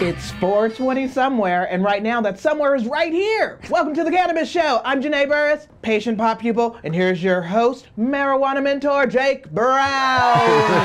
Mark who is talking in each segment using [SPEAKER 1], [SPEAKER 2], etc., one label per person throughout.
[SPEAKER 1] It's 4:20 somewhere, and right now that somewhere is right here. Welcome to the Cannabist Show. I'm Janae Burris, patient pop pupil, and here's your host, marijuana mentor, JakeBrowne.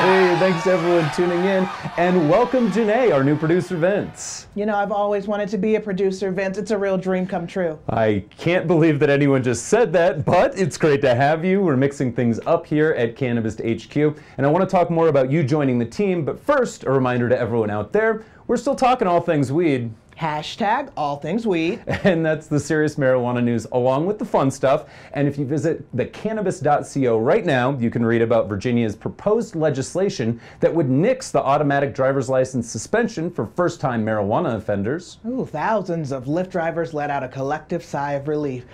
[SPEAKER 2] Hey, thanks everyone tuning in, and welcome Janae, our new producer, Vince.
[SPEAKER 1] You know, I've always wanted to be a producer, Vince. It's a real dream come true.
[SPEAKER 2] I can't believe that anyone just said that, but it's great to have you. We're mixing things up here at Cannabist HQ, and I want to talk more about you joining the team, but first, a reminder to everyone out there, we're still talking all things weed.
[SPEAKER 1] Hashtag all things weed.
[SPEAKER 2] And that's the serious marijuana news along with the fun stuff. And if you visit thecannabis.co right now, you can read about Virginia's proposed legislation that would nix the automatic driver's license suspension for first-time marijuana offenders.
[SPEAKER 1] Ooh, thousands of Lyft drivers let out a collective sigh of relief.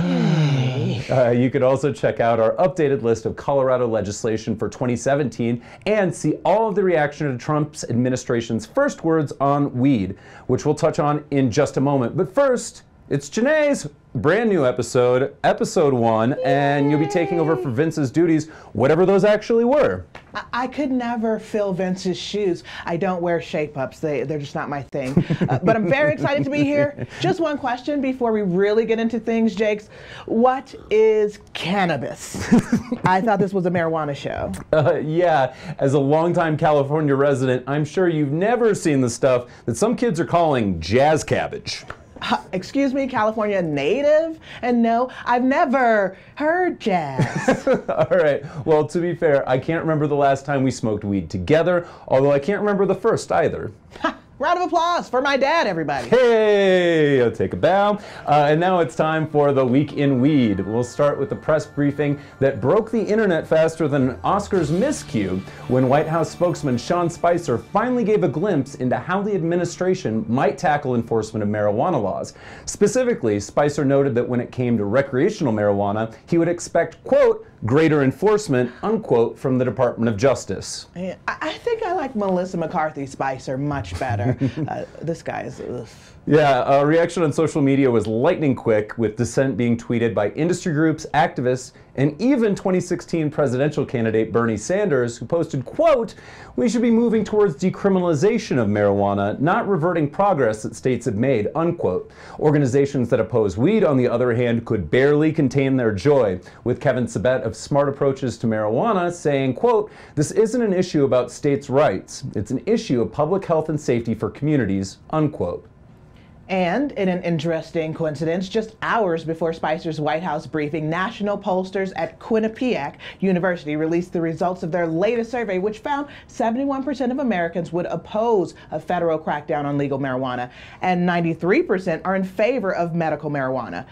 [SPEAKER 2] You could also check out our updated list of Colorado legislation for 2017 and see all of the reaction to Trump's administration's first words on weed, which we'll touch on in just a moment. But first, it's Janae's brand new episode, episode 1, and you'll be taking over for Vince's duties, whatever those actually were.
[SPEAKER 1] I could never fill Vince's shoes. I don't wear shape-ups. They're just not my thing. But I'm very excited to be here. Just one question before we really get into things, Jakes. What is cannabis? I thought this was a marijuana show.
[SPEAKER 2] Yeah, as a longtime California resident, I'm sure you've never seen the stuff that some kids are calling jazz cabbage.
[SPEAKER 1] Excuse me, California native? And no, I've never heard jazz.
[SPEAKER 2] All right, well, to be fair, I can't remember the last time we smoked weed together, although I can't remember the first either.
[SPEAKER 1] Round of applause for my dad, everybody.
[SPEAKER 2] Hey, I'll take a bow. And now it's time for the Week in Weed. We'll start with the press briefing that broke the internet faster than an Oscars miscue when White House spokesman Sean Spicer finally gave a glimpse into how the administration might tackle enforcement of marijuana laws. Specifically, Spicer noted that when it came to recreational marijuana, he would expect, quote, greater enforcement, unquote, from the Department of Justice.
[SPEAKER 1] I think I like Melissa McCarthy Spicer much better. This guy is, ugh.
[SPEAKER 2] Yeah, reaction on social media was lightning quick, with dissent being tweeted by industry groups, activists, and even 2016 presidential candidate Bernie Sanders, who posted, quote, we should be moving towards decriminalization of marijuana, not reverting progress that states have made, unquote. Organizations that oppose weed, on the other hand, could barely contain their joy, with Kevin Sabet of Smart Approaches to Marijuana saying, quote, this isn't an issue about states' rights, it's an issue of public health and safety for communities, unquote.
[SPEAKER 1] And in an interesting coincidence, just hours before Spicer's White House briefing, national pollsters at Quinnipiac University released the results of their latest survey, which found 71% of Americans would oppose a federal crackdown on legal marijuana, and 93% are in favor of medical marijuana.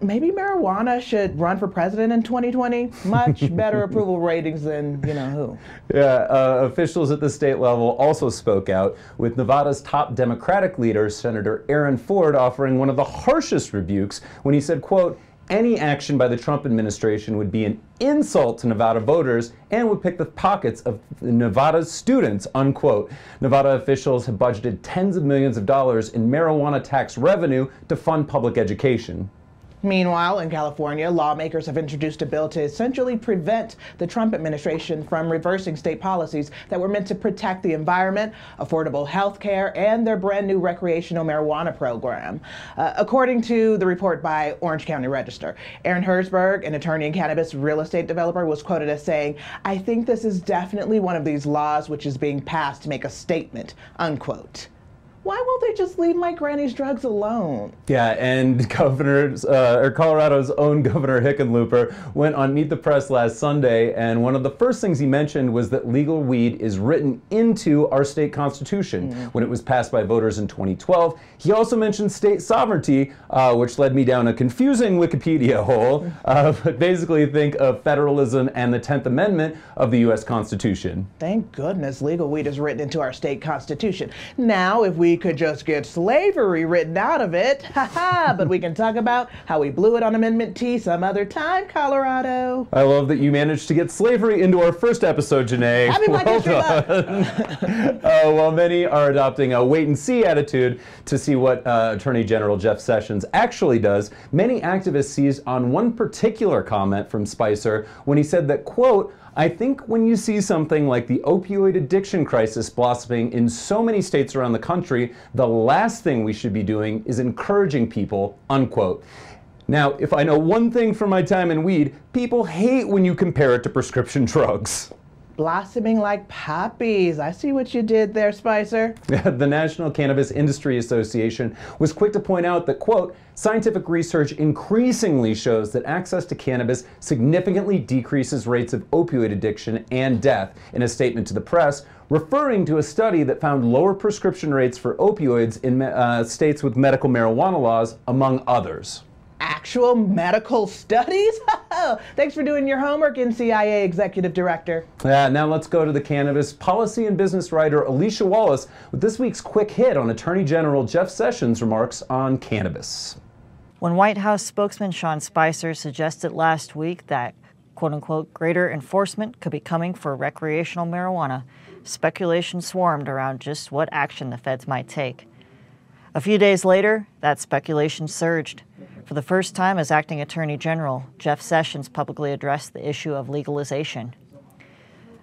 [SPEAKER 1] Maybe marijuana should run for president in 2020? Much better approval ratings than, you know, who.
[SPEAKER 2] Yeah, officials at the state level also spoke out, with Nevada's top Democratic leader, Senator Aaron Ford, offering one of the harshest rebukes when he said, quote, any action by the Trump administration would be an insult to Nevada voters and would pick the pockets of Nevada's students, unquote. Nevada officials have budgeted tens of millions of dollars in marijuana tax revenue to fund public education.
[SPEAKER 1] Meanwhile, in California, lawmakers have introduced a bill to essentially prevent the Trump administration from reversing state policies that were meant to protect the environment, affordable health care, and their brand new recreational marijuana program. According to the report by Orange County Register, Aaron Herzberg, an attorney and cannabis real estate developer, was quoted as saying, I think this is definitely one of these laws which is being passed to make a statement, unquote. Why won't they just leave my granny's drugs alone?
[SPEAKER 2] Yeah, and Colorado's own Governor Hickenlooper went on Meet the Press last Sunday, and one of the first things he mentioned was that legal weed is written into our state constitution when it was passed by voters in 2012. He also mentioned state sovereignty, which led me down a confusing Wikipedia hole, but basically think of federalism and the 10th Amendment of the U.S. Constitution.
[SPEAKER 1] Thank goodness legal weed is written into our state constitution. Now, if we could just get slavery written out of it, haha, but we can talk about how we blew it on Amendment T some other time, Colorado.
[SPEAKER 2] I love that you managed to get slavery into our first episode, Janae.
[SPEAKER 1] Happy Black History Month.
[SPEAKER 2] While many are adopting a wait-and-see attitude to see what Attorney General Jeff Sessions actually does, many activists seized on one particular comment from Spicer when he said that, quote, I think when you see something like the opioid addiction crisis blossoming in so many states around the country, the last thing we should be doing is encouraging people, unquote. Now, if I know one thing from my time in weed, people hate when you compare it to prescription drugs.
[SPEAKER 1] Blossoming like poppies. I see what you did there, Spicer.
[SPEAKER 2] The National Cannabis Industry Association was quick to point out that, quote, scientific research increasingly shows that access to cannabis significantly decreases rates of opioid addiction and death, in a statement to the press, referring to a study that found lower prescription rates for opioids in states with medical marijuana laws, among others.
[SPEAKER 1] Actual medical studies? Thanks for doing your homework, NCIA Executive Director.
[SPEAKER 2] Now let's go to the cannabis policy and business writer Alicia Wallace with this week's quick hit on Attorney General Jeff Sessions' remarks on cannabis.
[SPEAKER 3] When White House spokesman Sean Spicer suggested last week that, quote-unquote, greater enforcement could be coming for recreational marijuana, speculation swarmed around just what action the feds might take. A few days later, that speculation surged. For the first time as acting Attorney General, Jeff Sessions publicly addressed the issue of legalization.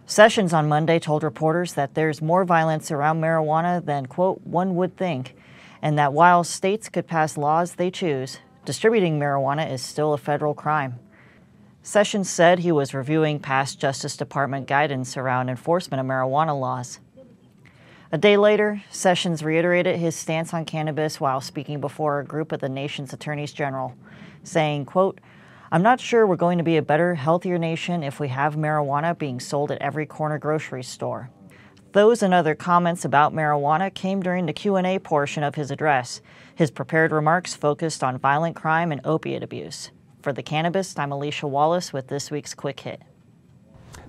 [SPEAKER 3] Sessions on Monday told reporters that there's more violence around marijuana than, quote, one would think, and that while states could pass laws they choose, distributing marijuana is still a federal crime. Sessions said he was reviewing past Justice Department guidance around enforcement of marijuana laws. A day later, Sessions reiterated his stance on cannabis while speaking before a group of the nation's attorneys general, saying, quote, I'm not sure we're going to be a better, healthier nation if we have marijuana being sold at every corner grocery store. Those and other comments about marijuana came during the Q&A portion of his address. His prepared remarks focused on violent crime and opiate abuse. For The Cannabist, I'm Alicia Wallace with this week's Quick Hit.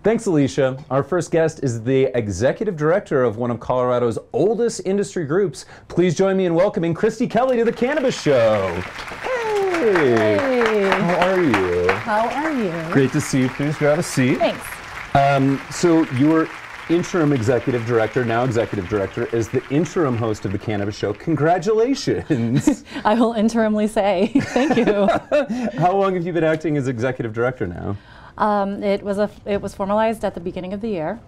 [SPEAKER 2] Thanks, Alicia. Our first guest is the executive director of one of Colorado's oldest industry groups. Please join me in welcoming Kristi Kelly to the Cannabist Show. Hey.
[SPEAKER 4] Hey.
[SPEAKER 2] How are you?
[SPEAKER 4] How are you?
[SPEAKER 2] Great to see you. Please grab a seat.
[SPEAKER 4] Thanks.
[SPEAKER 2] So you were interim executive director, now executive director, as the interim host of the Cannabist Show. Congratulations.
[SPEAKER 4] I will interimly say thank you.
[SPEAKER 2] How long have you been acting as executive director now?
[SPEAKER 4] It was formalized at the beginning of the year.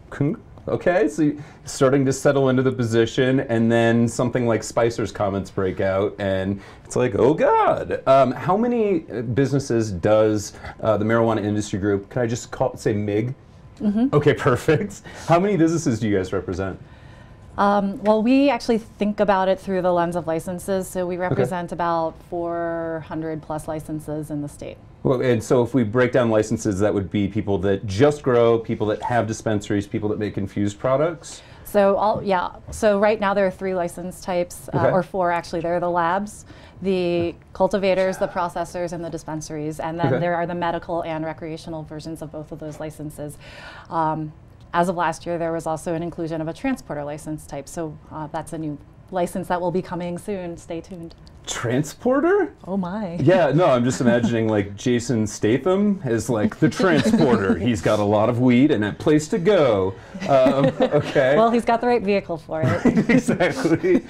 [SPEAKER 2] Okay, so you're starting to settle into the position, and then something like Spicer's comments break out, and it's like, oh God. How many businesses does the Marijuana Industry Group, can I just say MIG? Mm-hmm. Okay, perfect. How many businesses do you guys represent?
[SPEAKER 4] Well, we actually think about it through the lens of licenses, so we represent about 400 plus licenses in the state.
[SPEAKER 2] Well, and so if we break down licenses, that would be people that just grow, people that have dispensaries, people that make infused products?
[SPEAKER 4] So, so right now there are 3 license types, or 4 actually. There are the labs, the cultivators, the processors, and the dispensaries, and then there are the medical and recreational versions of both of those licenses. As of last year, there was also an inclusion of a transporter license type, so that's a new license that will be coming soon. Stay tuned.
[SPEAKER 2] Transporter?
[SPEAKER 4] Oh my.
[SPEAKER 2] Yeah, no, I'm just imagining like Jason Statham as like the transporter. He's got a lot of weed and a place to go. Okay.
[SPEAKER 4] Well, he's got the right vehicle for it.
[SPEAKER 2] Exactly.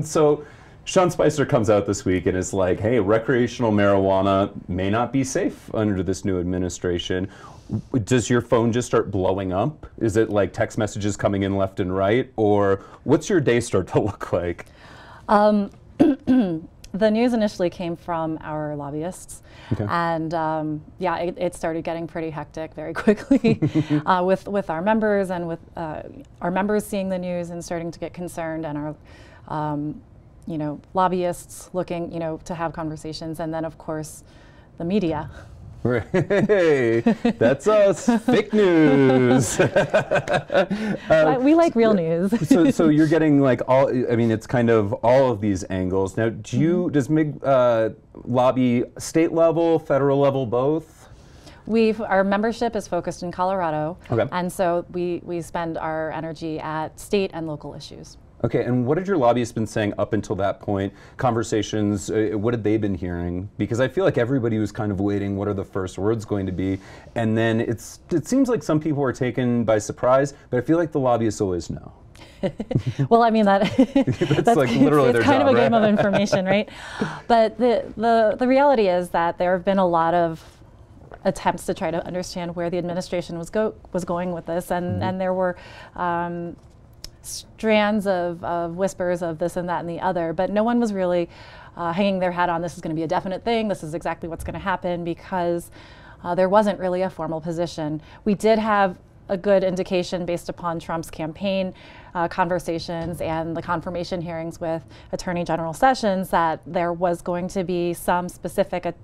[SPEAKER 2] So Sean Spicer comes out this week and is like, hey, recreational marijuana may not be safe under this new administration. Does your phone just start blowing up? Is it like text messages coming in left and right? Or what's your day start to look like?
[SPEAKER 4] The news initially came from our lobbyists, and it started getting pretty hectic very quickly with our members and with our members seeing the news and starting to get concerned, and our lobbyists looking to have conversations, and then of course the media.
[SPEAKER 2] Hey, that's us, fake news.
[SPEAKER 4] We like real news.
[SPEAKER 2] so you're getting like it's kind of all of these angles. Now, does MIG lobby state level, federal level, both?
[SPEAKER 4] Our membership is focused in Colorado, and so we spend our energy at state and local issues.
[SPEAKER 2] Okay, and what had your lobbyists been saying up until that point? Conversations, what had they been hearing? Because I feel like everybody was kind of waiting, what are the first words going to be? And then it seems like some people were taken by surprise, but I feel like the lobbyists always know.
[SPEAKER 4] Well, I mean, that's
[SPEAKER 2] like literally their job,
[SPEAKER 4] kind of a game of information, right? But the reality is that there have been a lot of attempts to try to understand where the administration was going with this, and there were strands of whispers of this and that and the other, but no one was really hanging their hat on this is going to be a definite thing, this is exactly what's going to happen, because there wasn't really a formal position. We did have a good indication based upon Trump's campaign conversations and the confirmation hearings with Attorney General Sessions that there was going to be some specific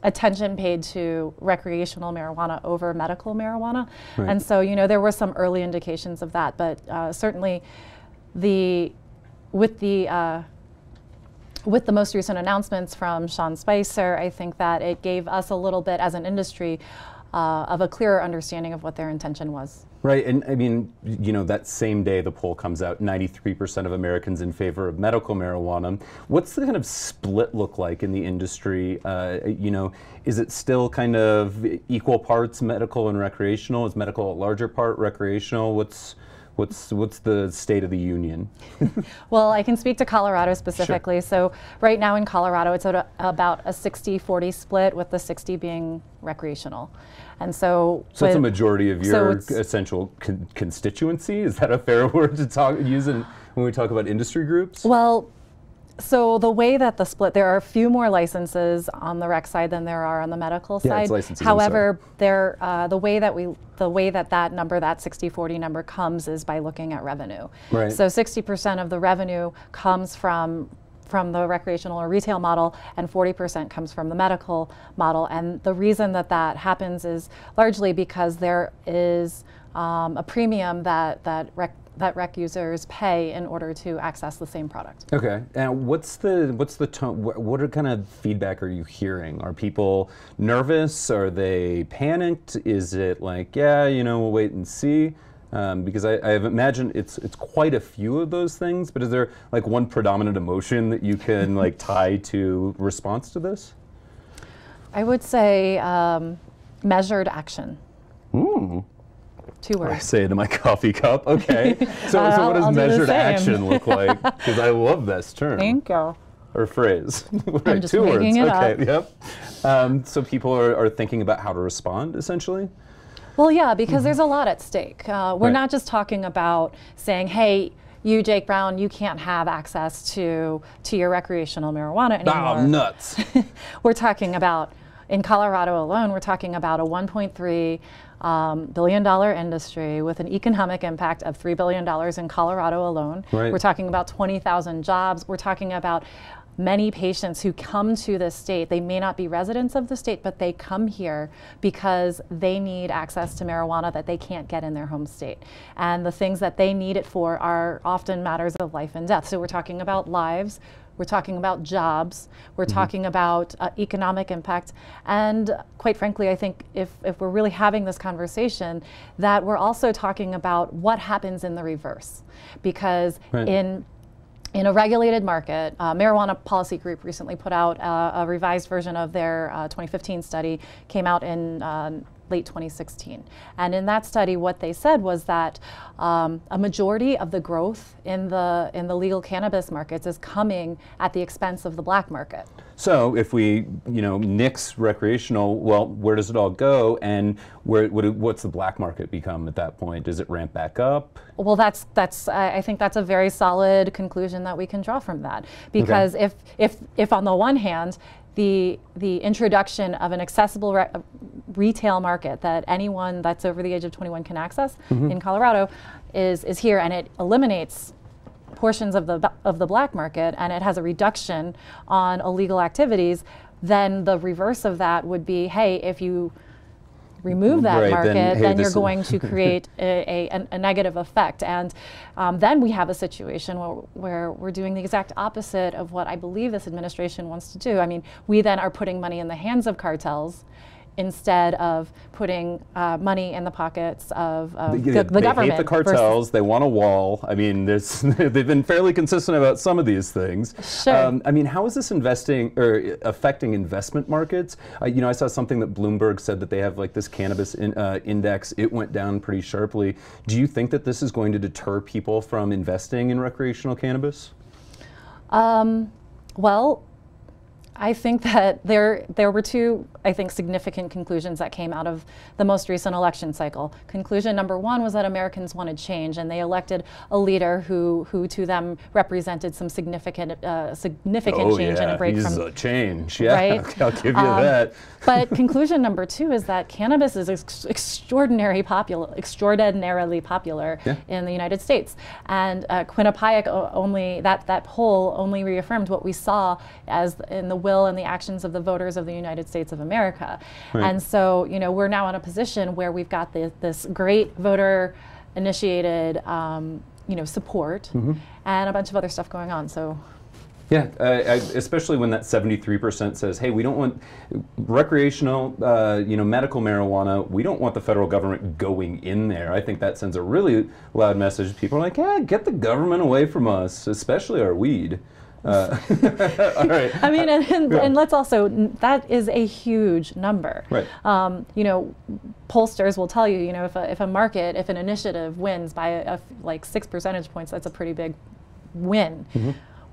[SPEAKER 4] attention paid to recreational marijuana over medical marijuana. Right. And so, you know, there were some early indications of that, but certainly with the most recent announcements from Sean Spicer, I think that it gave us a little bit as an industry of a clearer understanding of what their intention was.
[SPEAKER 2] Right, and I mean, you know, that same day the poll comes out, 93% of Americans in favor of medical marijuana. What's the kind of split look like in the industry? You know, is it still kind of equal parts medical and recreational? Is medical a larger part, recreational? What's the state of the union?
[SPEAKER 4] Well, I can speak to Colorado specifically. Sure. So right now in Colorado, it's at about a 60-40 split, with the 60 being recreational. And so
[SPEAKER 2] it's a majority of your essential constituency? Is that a fair word to use when we talk about industry groups?
[SPEAKER 4] Well, so the way that the split, there are a few more licenses on the rec side than there are on the medical side.
[SPEAKER 2] It's licensing.
[SPEAKER 4] However, the way that number, that 60-40 number, comes is by looking at revenue.
[SPEAKER 2] Right.
[SPEAKER 4] So 60% of the revenue comes from the recreational or retail model, and 40% comes from the medical model. And the reason that that happens is largely because there is a premium that rec users pay in order to access the same product.
[SPEAKER 2] Okay, and what's the tone? What kind of feedback are you hearing? Are people nervous? Are they panicked? Is it like, yeah, you know, we'll wait and see? Because I have imagined it's quite a few of those things, but is there like one predominant emotion that you can like tie to response to this?
[SPEAKER 4] I would say measured action.
[SPEAKER 2] Ooh.
[SPEAKER 4] 2 words.
[SPEAKER 2] I say it in my coffee cup. Okay. So what does measured action look like? Because I love this term.
[SPEAKER 4] Thank you.
[SPEAKER 2] Or phrase. Right,
[SPEAKER 4] I'm just
[SPEAKER 2] 2 words.
[SPEAKER 4] making it
[SPEAKER 2] okay.
[SPEAKER 4] up.
[SPEAKER 2] Yep. So people are thinking about how to respond, essentially?
[SPEAKER 4] Well, yeah, because there's a lot at stake. We're not just talking about saying, hey, you, JakeBrowne, you can't have access to your recreational marijuana anymore.
[SPEAKER 2] Oh, nuts.
[SPEAKER 4] We're talking about, in Colorado alone, we're talking about a $1.3 billion industry with an economic impact of $3 billion in Colorado alone.
[SPEAKER 2] Right.
[SPEAKER 4] We're talking about 20,000 jobs. We're talking about many patients who come to this state. They may not be residents of the state, but they come here because they need access to marijuana that they can't get in their home state. And the things that they need it for are often matters of life and death. So we're talking about lives, we're talking about jobs, we're talking about economic impact. And quite frankly, I think if we're really having this conversation, that we're also talking about what happens in the reverse. Because in a regulated market, Marijuana Policy Group recently put out a revised version of their 2015 study, came out in late 2016. And in that study, what they said was that a majority of the growth in the legal cannabis markets is coming at the expense of the black market.
[SPEAKER 2] So if we, you know, nix recreational, well, where does it all go, and what's the black market become at that point? Does it ramp back up?
[SPEAKER 4] Well, I think that's a very solid conclusion that we can draw from that, because if on the one hand, the introduction of an accessible retail market that anyone that's over the age of 21 can access in Colorado is here, and it eliminates portions of the black market, and it has a reduction on illegal activities, then the reverse of that would be, hey, if you remove that market, then you're going to create a negative effect. And then we have a situation where we're doing the exact opposite of what I believe this administration wants to do. I mean, we then are putting money in the hands of cartels instead of putting money in the pockets of the government.
[SPEAKER 2] They hate the cartels. They want a wall. I mean, they've been fairly consistent about some of these things.
[SPEAKER 4] Sure.
[SPEAKER 2] I mean, how is this affecting investment markets? You know, I saw something that Bloomberg said that they have like this cannabis index. It went down pretty sharply. Do you think that this is going to deter people from investing in recreational cannabis?
[SPEAKER 4] Well, I think that there were two, I think, significant conclusions that came out of the most recent election cycle. Conclusion number one was that Americans wanted change, and they elected a leader who to them represented some significant change and a break from
[SPEAKER 2] a change. Yeah,
[SPEAKER 4] right?
[SPEAKER 2] I'll give you that.
[SPEAKER 4] But conclusion number two is that cannabis is extraordinarily popular in the United States, and Quinnipiac only that poll only reaffirmed what we saw as in the will and the actions of the voters of the United States of America. Right. And so, you know, we're now in a position where we've got this great voter-initiated, you know, support and a bunch of other stuff going on. So.
[SPEAKER 2] Yeah, especially when that 73% says, hey, we don't want recreational, you know, medical marijuana, we don't want the federal government going in there. I think that sends a really loud message. People are like, yeah, get the government away from us, especially our weed. All right.
[SPEAKER 4] I mean, and let's also, that is a huge number.
[SPEAKER 2] Right.
[SPEAKER 4] You know, pollsters will tell you, you know, if an initiative wins by like 6 percentage points, that's a pretty big win.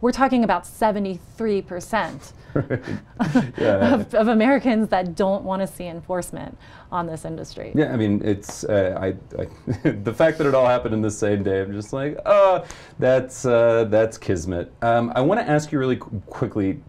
[SPEAKER 4] We're talking about 73% of Americans that don't want to see enforcement on this industry.
[SPEAKER 2] Yeah, I mean, it's the fact that it all happened in the same day. I'm just like, oh, that's kismet. I want to ask you really quickly.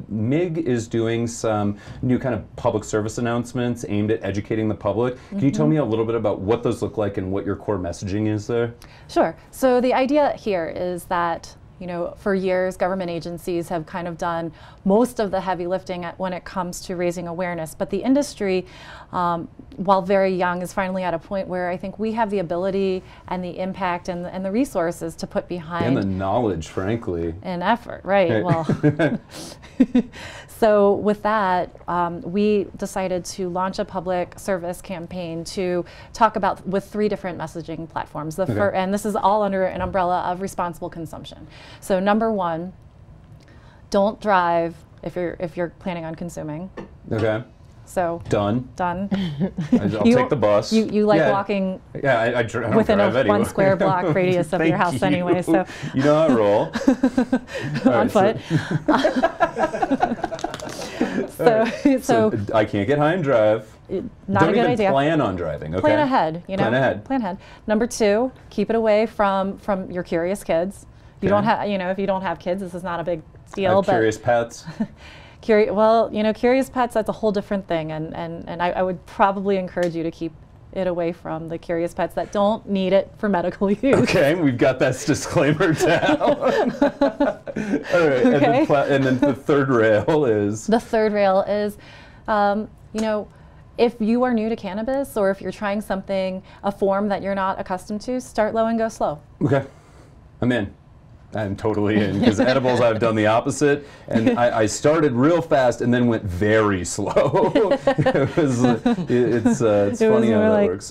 [SPEAKER 2] MIG is doing some new kind of public service announcements aimed at educating the public. Can you tell me a little bit about what those look like and what your core messaging is there?
[SPEAKER 4] Sure. So the idea here is that, you know, for years, government agencies have kind of done most of the heavy lifting when it comes to raising awareness. But the industry, while very young, is finally at a point where I think we have the ability and the impact and the resources to put behind.
[SPEAKER 2] And the knowledge, frankly.
[SPEAKER 4] And effort, right. Well, so with that, we decided to launch a public service campaign to talk about with 3 different messaging platforms. And this is all under an umbrella of responsible consumption. So number 1, don't drive if you're planning on consuming.
[SPEAKER 2] Okay.
[SPEAKER 4] So
[SPEAKER 2] done.
[SPEAKER 4] Done.
[SPEAKER 2] I'll take the bus.
[SPEAKER 4] You like walking within a 1 square block radius of your house anyway. So
[SPEAKER 2] you know how I roll.
[SPEAKER 4] On foot. So
[SPEAKER 2] I can't get high and drive.
[SPEAKER 4] Not a good idea.
[SPEAKER 2] Don't even plan on driving. Okay.
[SPEAKER 4] Plan ahead. You know.
[SPEAKER 2] Plan ahead.
[SPEAKER 4] Plan ahead. Number 2, keep it away from your curious kids. You don't have, you know, if you don't have kids, this is not a big deal.
[SPEAKER 2] Curious pets.
[SPEAKER 4] Well, you know, curious pets, that's a whole different thing, and I would probably encourage you to keep it away from the curious pets that don't need it for medical use.
[SPEAKER 2] Okay, we've got that disclaimer down. All right, okay. And then the third rail is? The
[SPEAKER 4] third rail is, you know, if you are new to cannabis or if you're trying something, a form that you're not accustomed to, start low and go slow.
[SPEAKER 2] Okay, I'm in. I'm totally in, because edibles I've done the opposite, and I started real fast and then went very slow. It's funny how that works.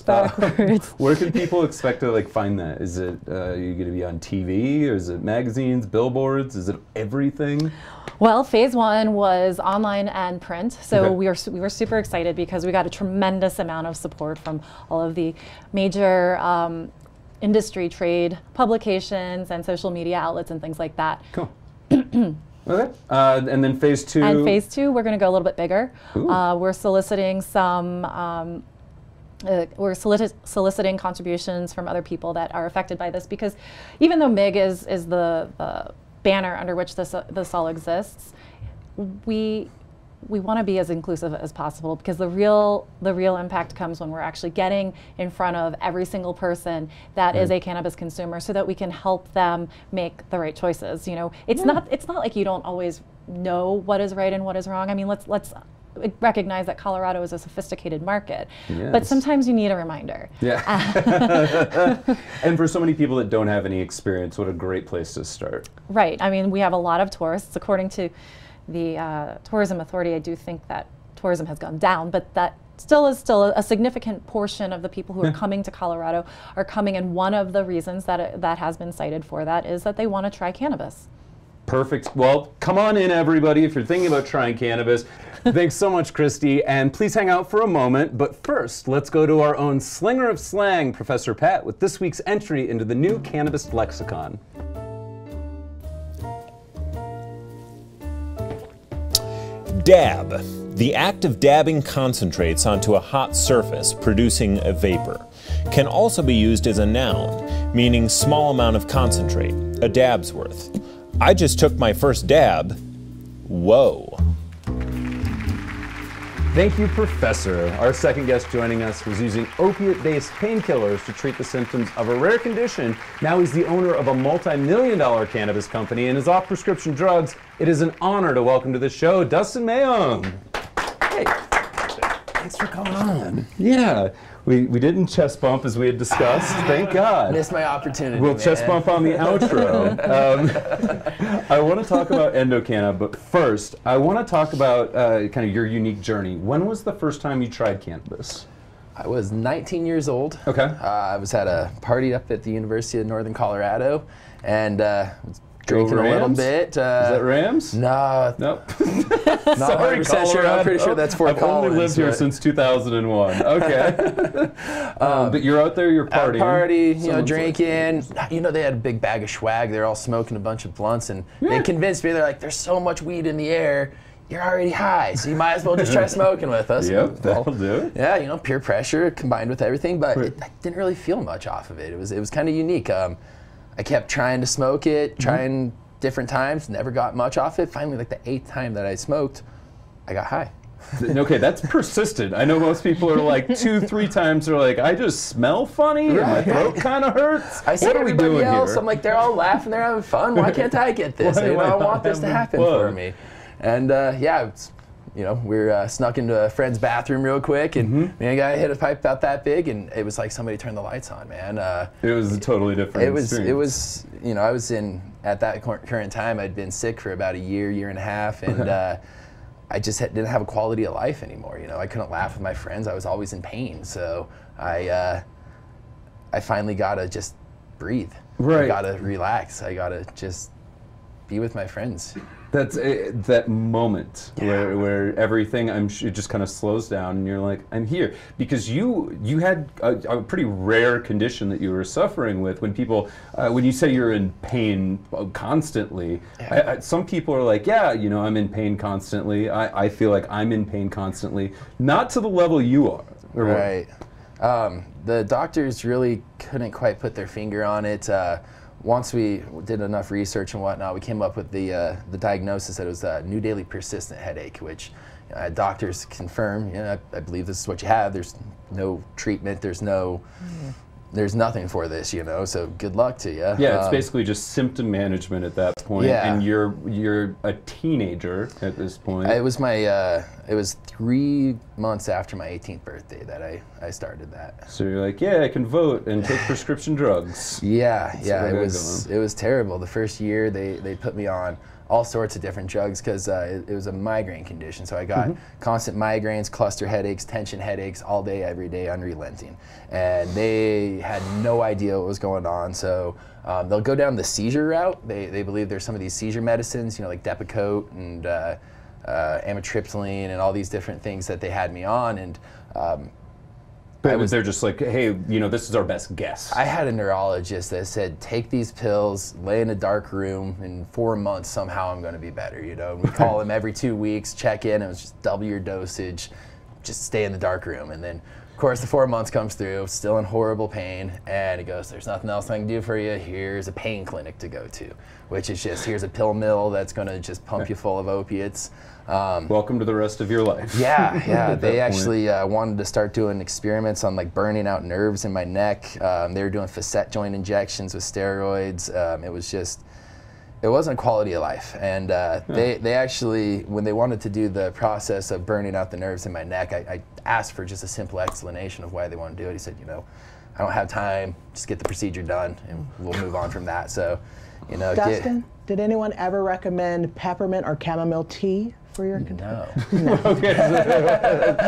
[SPEAKER 2] Where can people expect to find that? Is it are you going to be on TV, or is it magazines, billboards? Is it everything?
[SPEAKER 4] Well, phase 1 was online and print, so we were super excited because we got a tremendous amount of support from all of the major industry trade publications and social media outlets and things like that.
[SPEAKER 2] Cool. Okay. And then phase 2?
[SPEAKER 4] And phase 2, we're going to go a little bit bigger. We're soliciting some soliciting contributions from other people that are affected by this, because even though MIG is the banner under which this all exists, we want to be as inclusive as possible, because the real impact comes when we're actually getting in front of every single person that is a cannabis consumer, so that we can help them make the right choices. You know, it's not like you don't always know what is right and what is wrong. I mean, let's recognize that Colorado is a sophisticated market, but sometimes you need a reminder.
[SPEAKER 2] Yeah. And for so many people that don't have any experience, what a great place to start.
[SPEAKER 4] Right. I mean, we have a lot of tourists. According to the Tourism Authority, I do think that tourism has gone down, but that still is a significant portion of the people who are coming to Colorado are coming, and one of the reasons that has been cited for that is that they want to try cannabis.
[SPEAKER 2] Perfect. Well, come on in, everybody, if you're thinking about trying cannabis. Thanks so much, Kristi, and please hang out for a moment. But first, let's go to our own slinger of slang, Professor Pat, with this week's entry into the new Cannabis Lexicon.
[SPEAKER 5] Dab. The act of dabbing concentrates onto a hot surface, producing a vapor. Can also be used as a noun, meaning small amount of concentrate, a dab's worth. I just took my first dab. Whoa.
[SPEAKER 2] Thank you, Professor. Our second guest joining us was using opiate-based painkillers to treat the symptoms of a rare condition. Now he's the owner of a multi-million-dollar cannabis company and is off prescription drugs. It is an honor to welcome to the show, Dustin Mahon. Hey, thanks for coming on. Yeah, we didn't chest bump as we had discussed. Thank God.
[SPEAKER 6] Missed my opportunity.
[SPEAKER 2] We'll chest bump on the outro. I want to talk about Endocanna, but first, I want to talk about kind of your unique journey. When was the first time you tried cannabis?
[SPEAKER 6] I was 19 years old.
[SPEAKER 2] Okay.
[SPEAKER 6] I was at a party up at the University of Northern Colorado, and was drinking a little bit.
[SPEAKER 2] Is that Rams?
[SPEAKER 6] No.
[SPEAKER 2] Nope.
[SPEAKER 6] Not 100% sure. I'm pretty sure that's Fort Collins.
[SPEAKER 2] I've only lived here since 2001. Okay. But you're out there, you're partying.
[SPEAKER 6] Drinking. You know, they had a big bag of swag. They're all smoking a bunch of blunts, and they convinced me. They're like, there's so much weed in the air. You're already high, so you might as well just try smoking with us.
[SPEAKER 2] Yep, that'll do it.
[SPEAKER 6] Yeah, you know, peer pressure combined with everything, but I didn't really feel much off of it. It was kind of unique. I kept trying to smoke it, trying different times, never got much off it. Finally, like the 8th time that I smoked, I got high.
[SPEAKER 2] Okay, that's persistent. I know most people are like 2-3 times they're like, I just smell funny and my throat kind of hurts.
[SPEAKER 6] I see
[SPEAKER 2] what are we doing
[SPEAKER 6] else,
[SPEAKER 2] here?
[SPEAKER 6] I'm like, they're all laughing, they're having fun. Why can't I get this? I want this to happen for me. And we snuck into a friend's bathroom real quick, and me and a guy hit a pipe about that big, and it was like somebody turned the lights on, man.
[SPEAKER 2] It was a totally different experience.
[SPEAKER 6] It was, I was at that current time, I'd been sick for about a year and a half, and I just didn't have a quality of life anymore. I couldn't laugh with my friends. I was always in pain, so I finally gotta just breathe.
[SPEAKER 2] Right.
[SPEAKER 6] I gotta relax. I gotta just be with my friends.
[SPEAKER 2] That's that moment where everything it just kind of slows down and you're like, I'm here. Because you had a pretty rare condition that you were suffering with. When people, when you say you're in pain constantly, some people are like, I'm in pain constantly. I feel like I'm in pain constantly. Not to the level you are.
[SPEAKER 6] Right. The doctors really couldn't quite put their finger on it. Once we did enough research and whatnot, we came up with the diagnosis that it was a new daily persistent headache, which doctors confirm. I believe this is what you have. There's no treatment. There's nothing for this. So good luck to you.
[SPEAKER 2] Yeah, it's basically just symptom management at that point.
[SPEAKER 6] Yeah.
[SPEAKER 2] And you're a teenager at this point.
[SPEAKER 6] It was it was 3 months after my 18th birthday that I started that.
[SPEAKER 2] So you're like, I can vote and take prescription drugs.
[SPEAKER 6] Yeah, it was terrible. The first year they put me on all sorts of different drugs because it was a migraine condition. So I got constant migraines, cluster headaches, tension headaches all day, every day, unrelenting. And they had no idea what was going on. So they'll go down the seizure route. They believe there's some of these seizure medicines, like Depakote and amitriptyline and all these different things that they had me on. And
[SPEAKER 2] they're just like, hey, this is our best guess.
[SPEAKER 6] I had a neurologist that said, take these pills, lay in a dark room, in 4 months somehow I'm going to be better. And we call him every 2 weeks, check in, and it was just double your dosage, just stay in the dark room. And then, of course, the 4 months comes through, still in horrible pain, and he goes, there's nothing else I can do for you. Here's a pain clinic to go to, which is just, here's a pill mill that's going to just pump you full of opiates.
[SPEAKER 2] Welcome to the rest of your life.
[SPEAKER 6] Yeah. They actually wanted to start doing experiments on like burning out nerves in my neck. They were doing facet joint injections with steroids. It wasn't quality of life. And they actually, when they wanted to do the process of burning out the nerves in my neck, I asked for just a simple explanation of why they want to do it. He said, I don't have time, just get the procedure done and we'll move on from that. So,
[SPEAKER 1] Dustin, did anyone ever recommend peppermint or chamomile tea for your condition?
[SPEAKER 6] No.
[SPEAKER 2] Okay.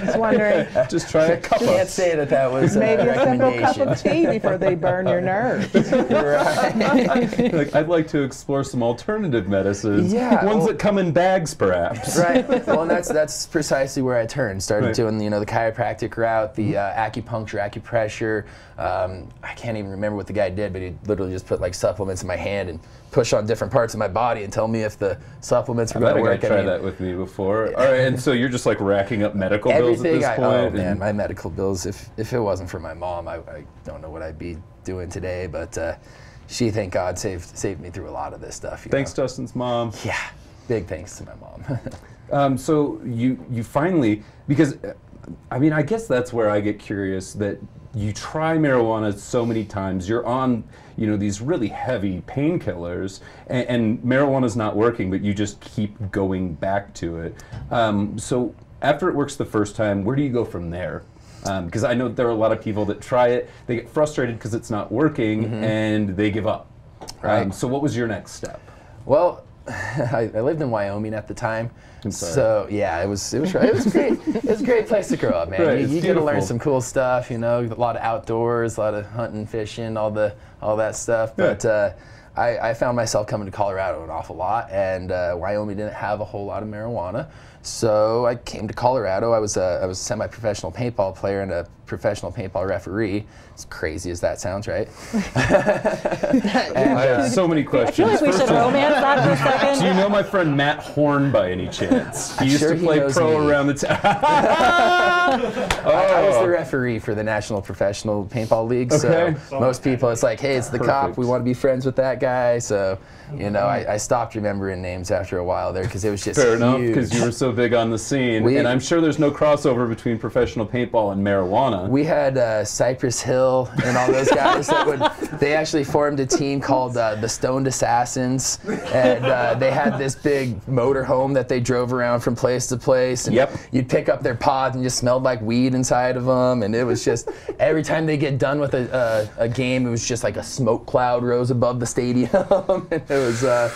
[SPEAKER 1] Just wondering.
[SPEAKER 2] Just try a couple.
[SPEAKER 6] Can't say that was
[SPEAKER 1] maybe
[SPEAKER 6] a
[SPEAKER 1] a simple cup
[SPEAKER 6] recommendation.
[SPEAKER 1] of tea before they burn your nerves.
[SPEAKER 6] Right.
[SPEAKER 2] Like, I'd like to explore some alternative medicines.
[SPEAKER 6] Yeah,
[SPEAKER 2] Ones that come in bags, perhaps.
[SPEAKER 6] Right. Well, and that's precisely where I turned. Started doing the chiropractic route, the acupuncture, acupressure. I can't even remember what the guy did, but he literally just put like supplements in my hand and push on different parts of my body and tell me if the supplements were going to work.
[SPEAKER 2] I bet a guy tried that with me me before. All right, and so you're just like racking up medical bills at this point?
[SPEAKER 6] Oh man, my medical bills, if it wasn't for my mom, I don't know what I'd be doing today, but she, thank God, saved me through a lot of this stuff.
[SPEAKER 2] Thanks, Dustin's mom.
[SPEAKER 6] Yeah, big thanks to my mom.
[SPEAKER 2] So you finally, because I mean, I guess that's where I get curious, that you try marijuana so many times, you're on, you know, these really heavy painkillers, and marijuana's not working, but you just keep going back to it. So after it works the first time, where do you go from there? Because I know there are a lot of people that try it, they get frustrated because it's not working, and they give up.
[SPEAKER 6] Right.
[SPEAKER 2] So what was your next step?
[SPEAKER 6] Well, I lived in Wyoming at the time, so yeah, it was great. It was a great place to grow up, man.
[SPEAKER 2] Right,
[SPEAKER 6] you get to learn some cool stuff, you know, a lot of outdoors, a lot of hunting, fishing, all that stuff.
[SPEAKER 2] Yeah.
[SPEAKER 6] But I found myself coming to Colorado an awful lot, and Wyoming didn't have a whole lot of marijuana. So I came to Colorado. I was a semi-professional paintball player and a professional paintball referee. As crazy as that sounds, right?
[SPEAKER 2] I have so many questions.
[SPEAKER 4] I feel like we should romance that for a second.
[SPEAKER 2] Do you know my friend Matt Horn by any chance? He used
[SPEAKER 6] sure
[SPEAKER 2] to
[SPEAKER 6] he
[SPEAKER 2] play
[SPEAKER 6] knows
[SPEAKER 2] pro
[SPEAKER 6] me.
[SPEAKER 2] around the town.
[SPEAKER 6] I was the referee for the National Professional Paintball League,
[SPEAKER 2] Okay.
[SPEAKER 6] so most people, it's like, hey, it's the cop, we want to be friends with that guy. So, you know, I stopped remembering names after a while there because it was just
[SPEAKER 2] Fair enough,
[SPEAKER 6] huge.
[SPEAKER 2] because you were so big on the scene. And I'm sure there's no crossover between professional paintball and marijuana.
[SPEAKER 6] We had Cypress Hill and all those guys they actually formed a team called the Stoned Assassins, and they had this big motorhome that they drove around from place to place, and you'd pick up their pods and just smelled like weed inside of them, and it was just, every time they get done with a game, it was just like a smoke cloud rose above the stadium. It was a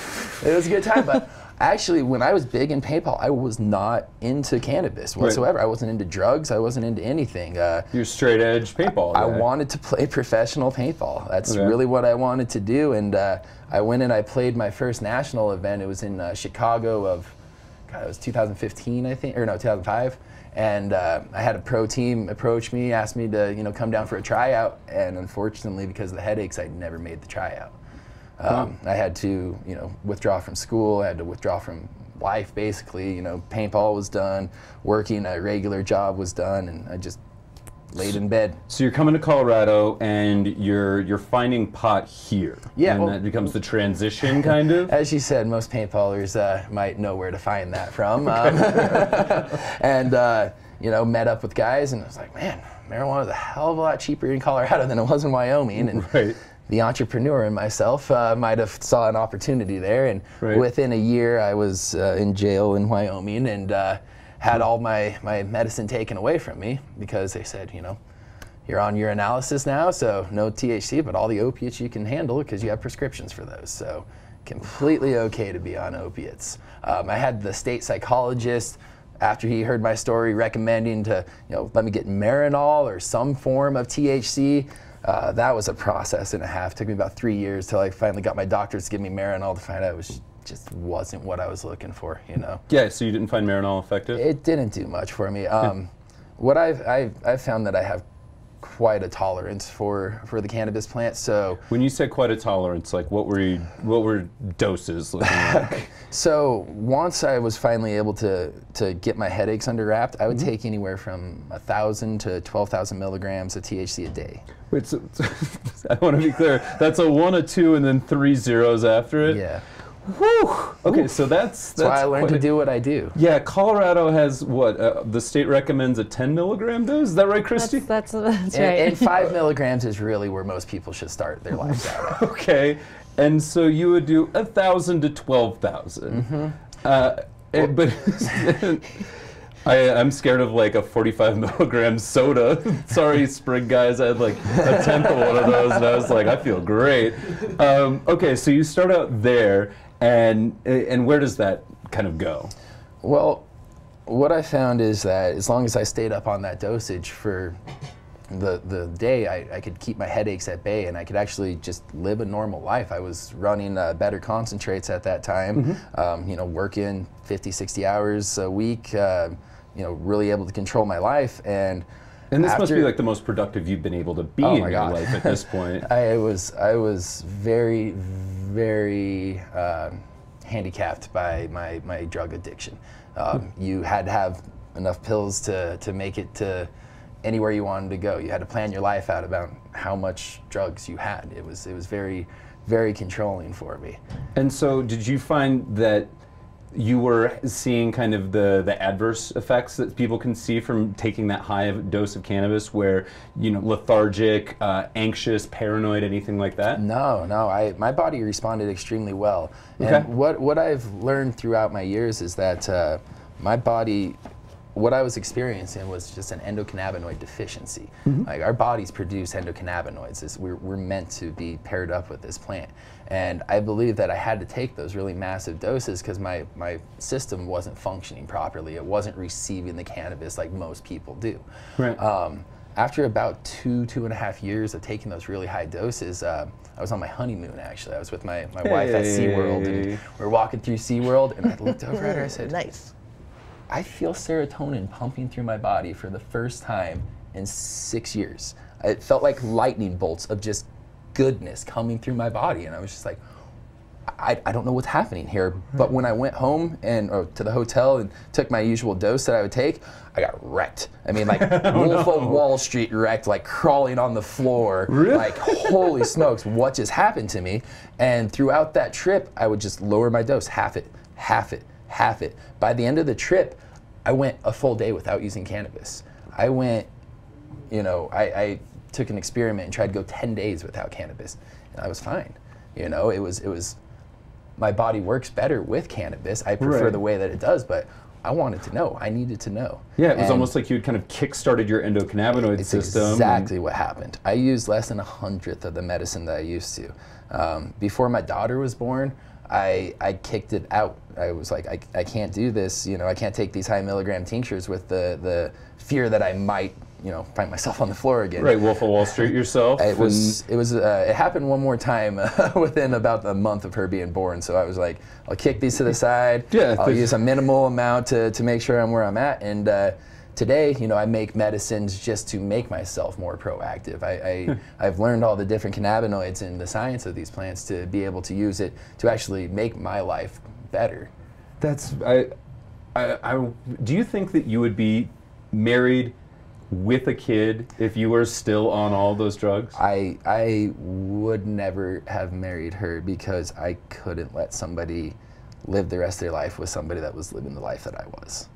[SPEAKER 6] good time, but actually, when I was big in paintball, I was not into cannabis whatsoever. Right. I wasn't into drugs. I wasn't into anything.
[SPEAKER 2] You're straight edge paintball.
[SPEAKER 6] I wanted to play professional paintball. That's really what I wanted to do. And I went and I played my first national event. It was in Chicago it was 2015, I think, or no, 2005. And I had a pro team approach me, asked me to, come down for a tryout. And unfortunately, because of the headaches, I never made the tryout. I had to, withdraw from school. I had to withdraw from life, basically. Paintball was done, working a regular job was done, and I just laid in bed.
[SPEAKER 2] So you're coming to Colorado, and you're finding pot here.
[SPEAKER 6] Yeah,
[SPEAKER 2] and that becomes the transition, kind of.
[SPEAKER 6] As you said, most paintballers might know where to find that from. And met up with guys, and I was like, man, marijuana is a hell of a lot cheaper in Colorado than it was in Wyoming. And the entrepreneur in myself might have saw an opportunity there, and within a year I was in jail in Wyoming, and had all my medicine taken away from me because they said, you're on your analysis now, so no THC, but all the opiates you can handle because you have prescriptions for those. So completely okay to be on opiates. I had the state psychologist, after he heard my story, recommending to let me get Marinol or some form of THC. That was a process and a half. It took me about 3 years till I finally got my doctors to give me Marinol to find out it just wasn't what I was looking for,
[SPEAKER 2] Yeah, so you didn't find Marinol effective?
[SPEAKER 6] It didn't do much for me. What I've found that I have quite a tolerance for the cannabis plant. So
[SPEAKER 2] when you say quite a tolerance, like what were doses looking like?
[SPEAKER 6] So once I was finally able to get my headaches under wrapped, I would take anywhere from 1,000 to 12,000 milligrams of THC a day.
[SPEAKER 2] Wait, so I want to be clear. That's a 1, a 2, and then 3 zeros after it?
[SPEAKER 6] Yeah.
[SPEAKER 2] Whew. Okay, so that's
[SPEAKER 6] why I learned to do what I do.
[SPEAKER 2] Yeah, Colorado has what? The state recommends a 10 milligram dose. Is that right, Kristi?
[SPEAKER 4] That's right.
[SPEAKER 6] And 5 milligrams is really where most people should start their lives out.
[SPEAKER 2] Okay, and so you would do 1,000 to 12,000. But I'm scared of like a 45 milligram soda. Sorry, Sprig guys, I had like a tenth of one of those, and I was like, I feel great. Okay, so you start out there, and where does that kind of go?
[SPEAKER 6] Well, what I found is that as long as I stayed up on that dosage for the day, I could keep my headaches at bay, and I could actually just live a normal life. I was running better concentrates at that time, working 50, 60 hours a week, really able to control my life. And
[SPEAKER 2] this must be like the most productive you've been able to be in your life at this point.
[SPEAKER 6] I was very, very handicapped by my drug addiction. You had to have enough pills to make it to anywhere you wanted to go. You had to plan your life out about how much drugs you had. It was very, very controlling for me.
[SPEAKER 2] And so did you find that you were seeing kind of the adverse effects that people can see from taking that high dose of cannabis, where, you know, lethargic, anxious, paranoid, anything like that?
[SPEAKER 6] No, my body responded extremely well.
[SPEAKER 2] Okay.
[SPEAKER 6] And what I've learned throughout my years is that my body, what I was experiencing was just an endocannabinoid deficiency. Like, our bodies produce endocannabinoids. We're meant to be paired up with this plant. And I believe that I had to take those really massive doses because my system wasn't functioning properly. It wasn't receiving the cannabis like most people do.
[SPEAKER 2] Right.
[SPEAKER 6] After about 2.5 years of taking those really high doses, I was on my honeymoon, actually. I was with my wife at SeaWorld, and we were walking through SeaWorld, and I looked over at her, I said,
[SPEAKER 1] nice.
[SPEAKER 6] I feel serotonin pumping through my body for the first time in 6 years. It felt like lightning bolts of just goodness coming through my body, and I was just like, I don't know what's happening here. But when I went home or to the hotel and took my usual dose that I would take, I got wrecked. I mean, like Wolf of Wall Street wrecked, like crawling on the floor.
[SPEAKER 2] Really?
[SPEAKER 6] Like, holy smokes, what just happened to me? And throughout that trip, I would just lower my dose, half it, half it, half it. By the end of the trip, I went a full day without using cannabis. I went, you know, I took an experiment and tried to go 10 days without cannabis, and I was fine. You know, it was my body works better with cannabis. I prefer the way that it does, but I wanted to know. I needed to know.
[SPEAKER 2] Yeah, it was almost like you had kind of kick-started your endocannabinoid system.
[SPEAKER 6] It's exactly what happened. I used less than 1/100th of the medicine that I used to. Before my daughter was born, I kicked it out. I was like, I can't do this. You know, I can't take these high milligram tinctures with the fear that I might, you know, find myself on the floor again.
[SPEAKER 2] Right, Wolf of Wall Street yourself.
[SPEAKER 6] It happened one more time within about a month of her being born. So I was like, I'll kick these to the side.
[SPEAKER 2] Yeah,
[SPEAKER 6] I'll use a minimal amount to make sure I'm where I'm at. And today, you know, I make medicines just to make myself more proactive. I've learned all the different cannabinoids and the science of these plants to be able to use it to actually make my life better.
[SPEAKER 2] That's do you think that you would be married with a kid if you were still on all those drugs?
[SPEAKER 6] I would never have married her because I couldn't let somebody live the rest of their life with somebody that was living the life that I was.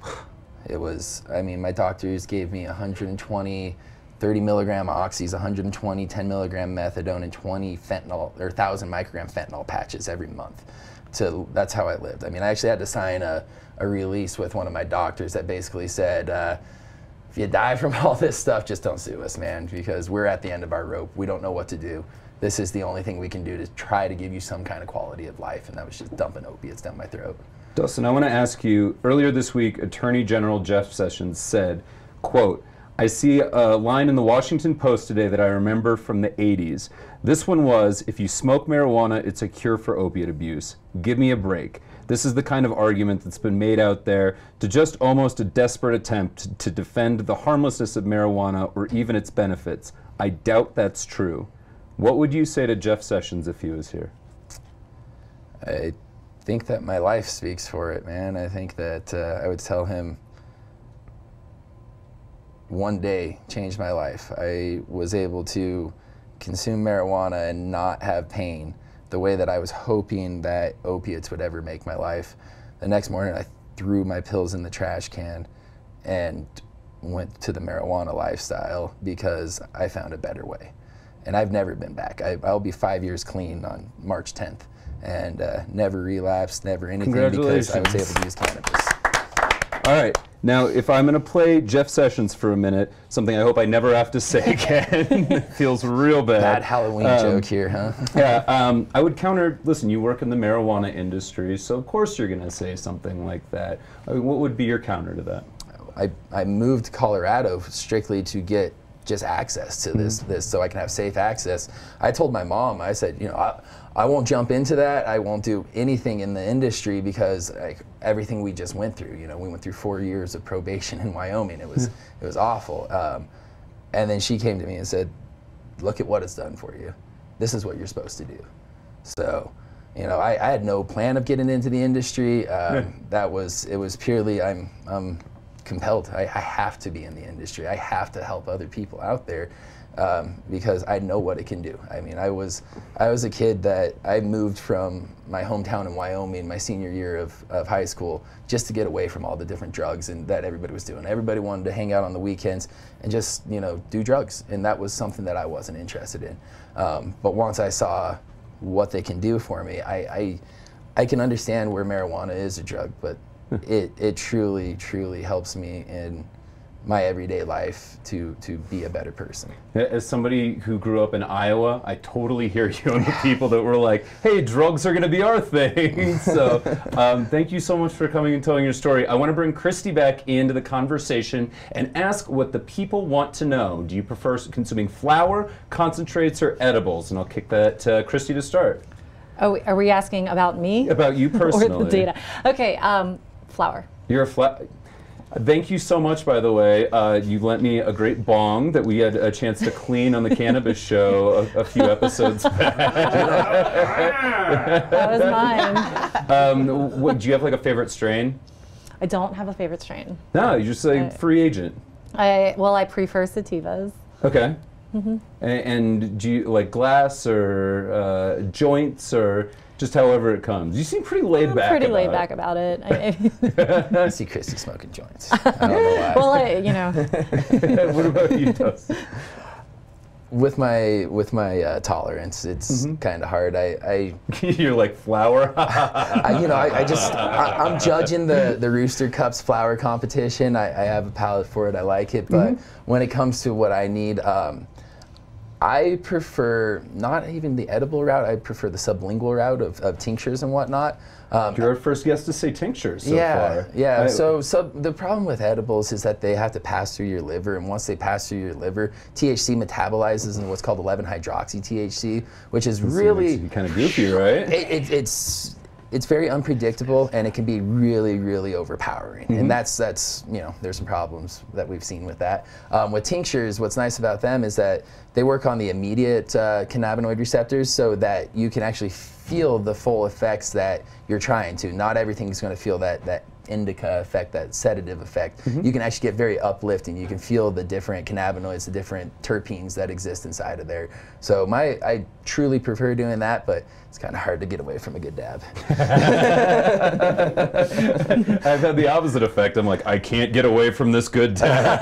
[SPEAKER 6] It was, I mean, my doctors gave me 120 30 milligram oxys, 120 10 milligram methadone, and 20 fentanyl or 1,000 microgram fentanyl patches every month. That's how I lived. I mean, I actually had to sign a release with one of my doctors that basically said, if you die from all this stuff, just don't sue us, man, because we're at the end of our rope. We don't know what to do. This is the only thing we can do to try to give you some kind of quality of life, and that was just dumping opiates down my throat.
[SPEAKER 2] Dustin, I want to ask you, earlier this week, Attorney General Jeff Sessions said, quote, I see a line in the Washington Post today that I remember from the 80s. This one was, if you smoke marijuana, it's a cure for opiate abuse. Give me a break. This is the kind of argument that's been made out there to just almost a desperate attempt to defend the harmlessness of marijuana or even its benefits. I doubt that's true. What would you say to Jeff Sessions if he was here?
[SPEAKER 6] I think that my life speaks for it, man. I think that I would tell him one day changed my life. I was able to consume marijuana and not have pain the way that I was hoping that opiates would ever make my life. The next morning I threw my pills in the trash can and went to the marijuana lifestyle because I found a better way. And I've never been back. I'll be 5 years clean on March 10th and never relapsed, never anything, because I was able to use cannabis.
[SPEAKER 2] All right. Now, if I'm going to play Jeff Sessions for a minute, something I hope I never have to say again, feels real bad.
[SPEAKER 6] Bad Halloween joke here, huh?
[SPEAKER 2] Yeah, I would counter, listen, you work in the marijuana industry, so of course you're going to say something like that. I mean, what would be your counter to that?
[SPEAKER 6] I moved to Colorado strictly to get just access to this so I can have safe access. I told my mom, I said, you know, I won't jump into that. I won't do anything in the industry because everything we just went through, you know, we went through 4 years of probation in Wyoming. It was awful. And then she came to me and said, look at what it's done for you. This is what you're supposed to do. So you know, I had no plan of getting into the industry. It was purely I'm compelled. I have to be in the industry. I have to help other people out there because I know what it can do. I mean, I was a kid that I moved from my hometown in Wyoming my senior year of high school just to get away from all the different drugs and that everybody was doing. Everybody wanted to hang out on the weekends and just, you know, do drugs, and that was something that I wasn't interested in. But once I saw what they can do for me, I can understand where marijuana is a drug, but it truly, truly helps me in my everyday life to be a better person.
[SPEAKER 2] As somebody who grew up in Iowa, I totally hear you on the people that were like, hey, drugs are going to be our thing. So thank you so much for coming and telling your story. I want to bring Kristi back into the conversation and ask what the people want to know. Do you prefer consuming flower, concentrates, or edibles? And I'll kick that to Kristi to start.
[SPEAKER 4] Oh, are we asking about me?
[SPEAKER 2] About you personally.
[SPEAKER 4] Or the data? Okay, flower.
[SPEAKER 2] You're a flower. Thank you so much, by the way. You lent me a great bong that we had a chance to clean on the Cannabist Show a few episodes back.
[SPEAKER 4] That was mine.
[SPEAKER 2] Do you have like a favorite strain?
[SPEAKER 4] I don't have a favorite strain.
[SPEAKER 2] No, you're just like free agent.
[SPEAKER 4] Well, I prefer sativas.
[SPEAKER 2] Okay. Mm-hmm. And do you like glass or joints or just however it comes? You seem pretty laid back.
[SPEAKER 4] Pretty laid back about it.
[SPEAKER 6] I see Kristi smoking joints. I don't know why.
[SPEAKER 4] Well, you know.
[SPEAKER 2] What about you, Dustin?
[SPEAKER 6] With my tolerance, it's kind of hard.
[SPEAKER 2] You're like flower.
[SPEAKER 6] I'm judging the Rooster Cups flower competition. I have a palate for it. I like it, but when it comes to what I need, I prefer not even the edible route. I prefer the sublingual route of tinctures and whatnot.
[SPEAKER 2] You're our first guest to say tinctures so far.
[SPEAKER 6] Yeah. So the problem with edibles is that they have to pass through your liver, and once they pass through your liver, THC metabolizes in what's called 11-hydroxy-THC, which is really
[SPEAKER 2] kind of goofy, right?
[SPEAKER 6] It's very unpredictable, and it can be really, really overpowering. And that's you know, there's some problems that we've seen with that. With tinctures, what's nice about them is that they work on the immediate cannabinoid receptors, so that you can actually feel the full effects that you're trying to. Not everything's going to feel that indica effect, that sedative effect. You can actually get very uplifting. You can feel the different cannabinoids, the different terpenes that exist inside of there. So I truly prefer doing that, but it's kind of hard to get away from a good dab.
[SPEAKER 2] I've had the opposite effect. I'm like, I can't get away from this good dab.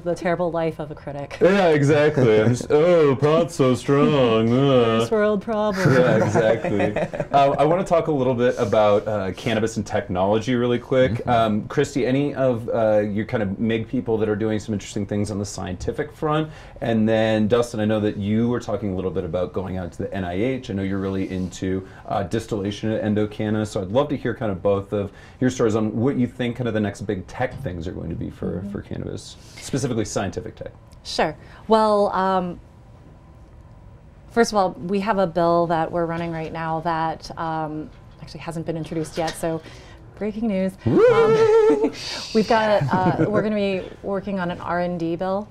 [SPEAKER 4] The terrible life of a critic.
[SPEAKER 2] Yeah, exactly. I'm just, oh, pot's so strong.
[SPEAKER 4] First world problem.
[SPEAKER 2] Yeah, exactly. I want to talk a little bit about cannabis and technology really quick. Kristi, any of your kind of MIG people that are doing some interesting things on the scientific front? And then Dustin, I know that you were talking a little bit about going out to the NIH. I know you're really into distillation at Endocanna, so I'd love to hear kind of both of your stories on what you think kind of the next big tech things are going to be for cannabis, specifically scientific tech.
[SPEAKER 4] Sure. Well, first of all, we have a bill that we're running right now that actually hasn't been introduced yet, so breaking news. We've got, we're going to be working on an R&D bill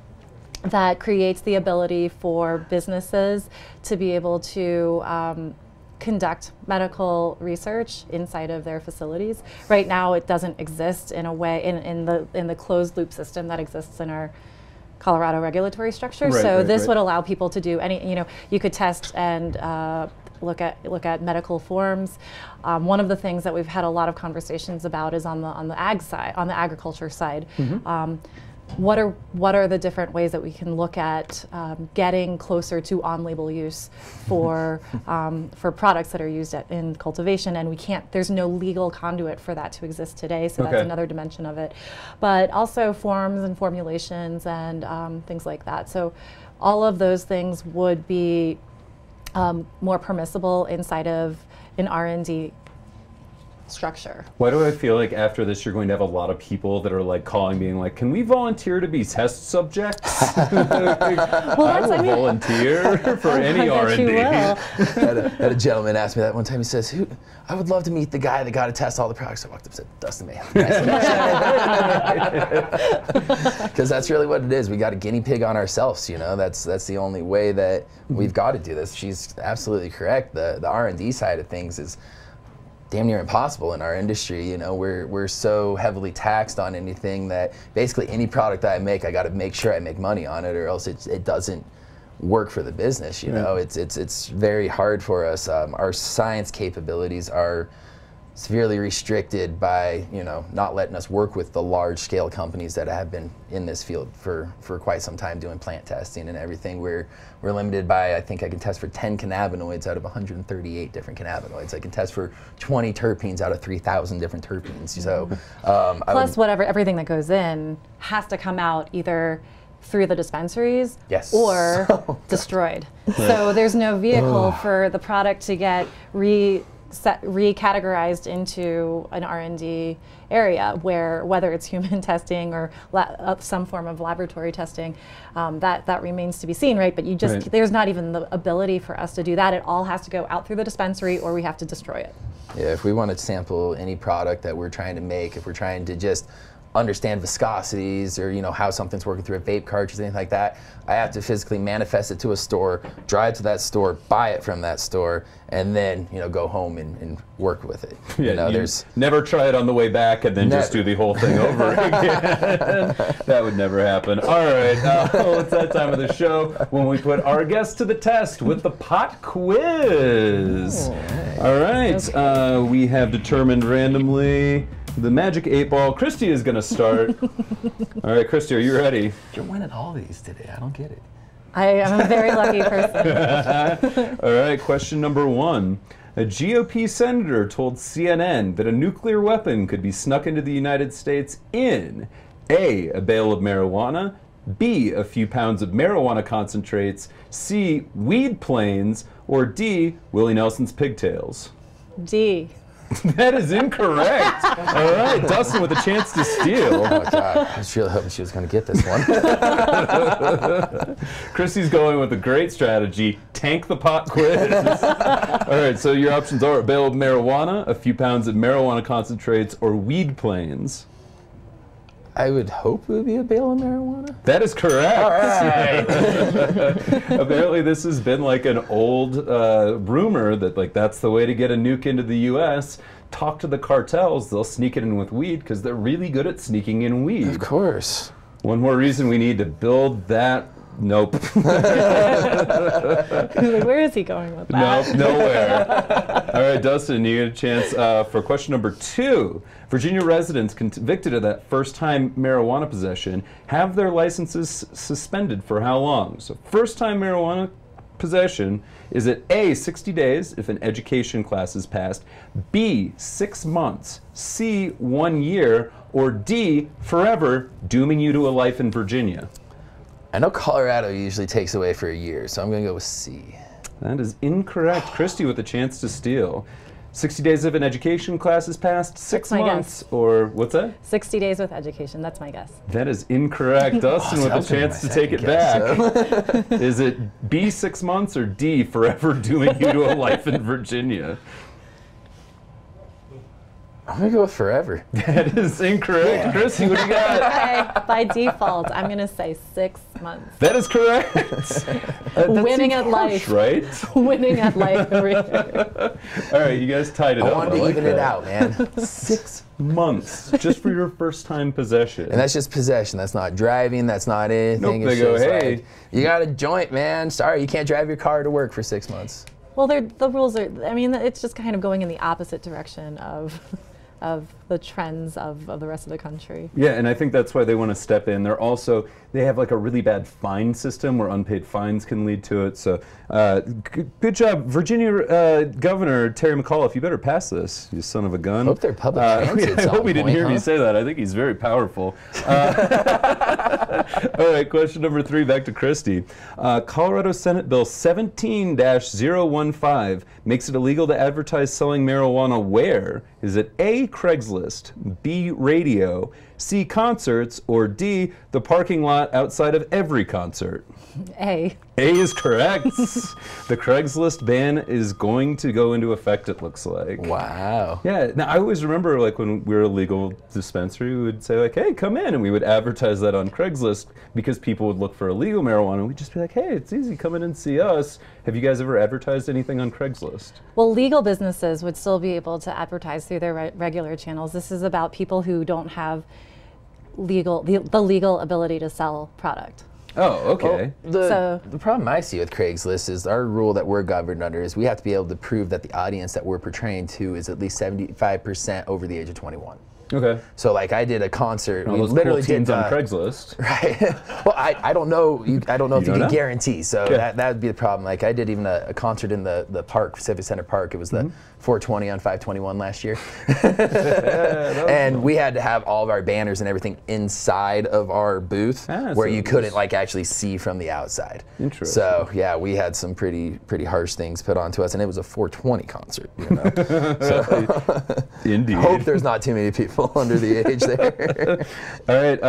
[SPEAKER 4] that creates the ability for businesses to be able to conduct medical research inside of their facilities. Right now, it doesn't exist in a way in the closed loop system that exists in our Colorado regulatory structure. So this would allow people to do any, you know, you could test and look at medical forms. One of the things that we've had a lot of conversations about is on the ag side, on the agriculture side. What are the different ways that we can look at getting closer to on-label use for products that are used in cultivation, and there's no legal conduit for that to exist today, so that's another dimension of it. But also forms and formulations and things like that. So all of those things would be more permissible inside of an R&D structure.
[SPEAKER 2] Why do I feel like after this you're going to have a lot of people that are like calling, being like, "Can we volunteer to be test subjects?" I will volunteer for any R&D.
[SPEAKER 6] I had a gentleman ask me that one time. He says, I would love to meet the guy that got to test all the products. I walked up and said, Dustin Mahon. Because that's really what it is. We got a guinea pig on ourselves, you know. That's the only way that we've got to do this. She's absolutely correct. The R&D side of things is damn near impossible in our industry. You know, we're so heavily taxed on anything that basically any product that I make, I got to make sure I make money on it, or else it doesn't work for the business. You know, it's very hard for us. Our science capabilities are severely restricted by, you know, not letting us work with the large scale companies that have been in this field for quite some time doing plant testing and everything. We're limited by, I think I can test for 10 cannabinoids out of 138 different cannabinoids. I can test for 20 terpenes out of 3,000 different terpenes. So
[SPEAKER 4] plus everything that goes in has to come out either through the dispensaries or destroyed. So there's no vehicle for the product to get recategorized into an R&D area, where whether it's human testing or some form of laboratory testing, that remains to be seen, right? But you just there's not even the ability for us to do that. It all has to go out through the dispensary, or we have to destroy it.
[SPEAKER 6] Yeah, if we want to sample any product that we're trying to make, if we're trying to just understand viscosities, or, you know, how something's working through a vape cartridge, anything like that, I have to physically manifest it to a store, drive to that store, buy it from that store, and then, you know, go home and work with it.
[SPEAKER 2] Yeah,
[SPEAKER 6] you know, there's
[SPEAKER 2] never try it on the way back and then just do the whole thing over again. That would never happen. All right, it's that time of the show when we put our guests to the test with the pot quiz. All right, we have determined randomly the magic 8-ball. Kristi is going to start. All right, Kristi, are you ready?
[SPEAKER 6] You're winning all these today. I don't get it.
[SPEAKER 4] I am a very lucky person.
[SPEAKER 2] All right, question number 1. A GOP senator told CNN that a nuclear weapon could be snuck into the United States in A, a bale of marijuana, B, a few pounds of marijuana concentrates, C, weed planes, or D, Willie Nelson's pigtails.
[SPEAKER 4] D.
[SPEAKER 2] That is incorrect. All right, Dustin with a chance to steal.
[SPEAKER 6] Oh, God. I was really hoping she was going to get this one.
[SPEAKER 2] Kristi's going with a great strategy, tank the pot quiz. All right, so your options are a bale of marijuana, a few pounds of marijuana concentrates, or weed planes.
[SPEAKER 6] I would hope it would be a bale of marijuana.
[SPEAKER 2] That is correct.
[SPEAKER 6] All right.
[SPEAKER 2] Apparently this has been like an old rumor that like that's the way to get a nuke into the U.S. Talk to the cartels, they'll sneak it in with weed because they're really good at sneaking in weed.
[SPEAKER 6] Of course.
[SPEAKER 2] One more reason we need to build that. Nope.
[SPEAKER 4] Where is he going with that?
[SPEAKER 2] Nope, nowhere. All right, Dustin, you get a chance for question number 2. Virginia residents convicted of that first-time marijuana possession have their licenses suspended for how long? So first-time marijuana possession, is it A, 60 days if an education class is passed, B, 6 months, C, 1 year, or D, forever, dooming you to a life in Virginia?
[SPEAKER 6] I know Colorado usually takes away for a year, so I'm going to go with C.
[SPEAKER 2] That is incorrect. Kristi with a chance to steal. 60 days if an education class is passed, 6 months, or what's that?
[SPEAKER 4] 60 days with education, that's my guess.
[SPEAKER 2] That is incorrect. Dustin with a chance to take it back. Is it B, 6 months, or D, forever dooming you to a life in Virginia?
[SPEAKER 6] I'm going to go with forever.
[SPEAKER 2] That is incorrect. Yeah. Kristi, what do you got?
[SPEAKER 4] Okay, by default, I'm going to say 6 months.
[SPEAKER 2] That is correct.
[SPEAKER 4] Winning at life.
[SPEAKER 2] Right?
[SPEAKER 4] Winning at life every year.
[SPEAKER 2] All right, you guys tied it up.
[SPEAKER 6] I wanted to even it out, man.
[SPEAKER 2] 6 months just for your first time possession.
[SPEAKER 6] And that's just possession. That's not driving. That's not anything.
[SPEAKER 2] Nope, they go, hey.
[SPEAKER 6] Like, you got a joint, man. Sorry, you can't drive your car to work for 6 months.
[SPEAKER 4] Well, the rules are, I mean, it's just kind of going in the opposite direction of trends of the rest of the country.
[SPEAKER 2] Yeah, and I think that's why they want to step in. They have like a really bad fine system where unpaid fines can lead to it. So good job, Virginia Governor Terry McAuliffe. You better pass this, you son of a gun.
[SPEAKER 6] Hope they're public transit.
[SPEAKER 2] I hope he didn't hear me say that. I think he's very powerful. All right, question number 3, back to Kristi. Colorado Senate Bill 17-015 makes it illegal to advertise selling marijuana where? Is it A, Craigslist, B, radio, C, concerts, or D, the parking lot outside of every concert?
[SPEAKER 4] A.
[SPEAKER 2] A is correct. The Craigslist ban is going to go into effect, it looks like.
[SPEAKER 6] Wow.
[SPEAKER 2] Yeah, now I always remember like when we were a legal dispensary, we would say like, hey, come in, and we would advertise that on Craigslist because people would look for illegal marijuana, and we'd just be like, hey, it's easy, come in and see us. Have you guys ever advertised anything on Craigslist?
[SPEAKER 4] Well, legal businesses would still be able to advertise through their regular channels. This is about people who don't have the legal ability to sell product.
[SPEAKER 2] Oh, okay.
[SPEAKER 6] Well, the problem I see with Craigslist is our rule that we're governed under is we have to be able to prove that the audience that we're portraying to is at least 75% over the age of 21.
[SPEAKER 2] Okay.
[SPEAKER 6] So like I did a concert.
[SPEAKER 2] All
[SPEAKER 6] we
[SPEAKER 2] those
[SPEAKER 6] literally
[SPEAKER 2] cool teens
[SPEAKER 6] did
[SPEAKER 2] on Craigslist.
[SPEAKER 6] Right. Well, I don't know. I don't know if you can
[SPEAKER 2] know?
[SPEAKER 6] guarantee. So
[SPEAKER 2] Yeah.
[SPEAKER 6] that would be the problem. Like I did even a concert in the park, Civic Center Park. It was the 420 on 521 last year. And we had to have all of our banners and everything inside of our booth where you couldn't like actually see from the outside.
[SPEAKER 2] Interesting.
[SPEAKER 6] So yeah, we had some pretty harsh things put onto us, and it was a 420 concert. You know? So
[SPEAKER 2] Indeed.
[SPEAKER 6] hope there's not too many people under the age there.
[SPEAKER 2] All right,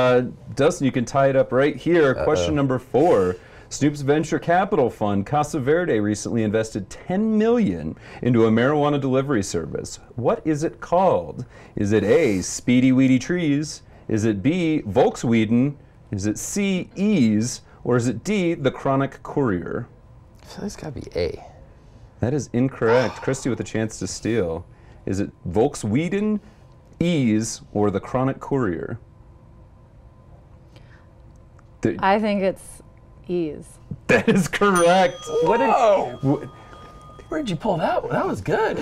[SPEAKER 2] Dustin, you can tie it up right here. Question number 4. Snoop's venture capital fund, Casa Verde, recently invested $10 million into a marijuana delivery service. What is it called? Is it A, Speedy Weedy Trees? Is it B, Volkswagen? Is it C, Ease? Or is it D, the Chronic Courier?
[SPEAKER 6] So it's got to be A.
[SPEAKER 2] That is incorrect. Kristi with a chance to steal. Is it Volkswagen, Ease, or the Chronic Courier?
[SPEAKER 4] I think it's Ease.
[SPEAKER 2] That is correct.
[SPEAKER 6] Whoa! Where'd you pull that one? That was good.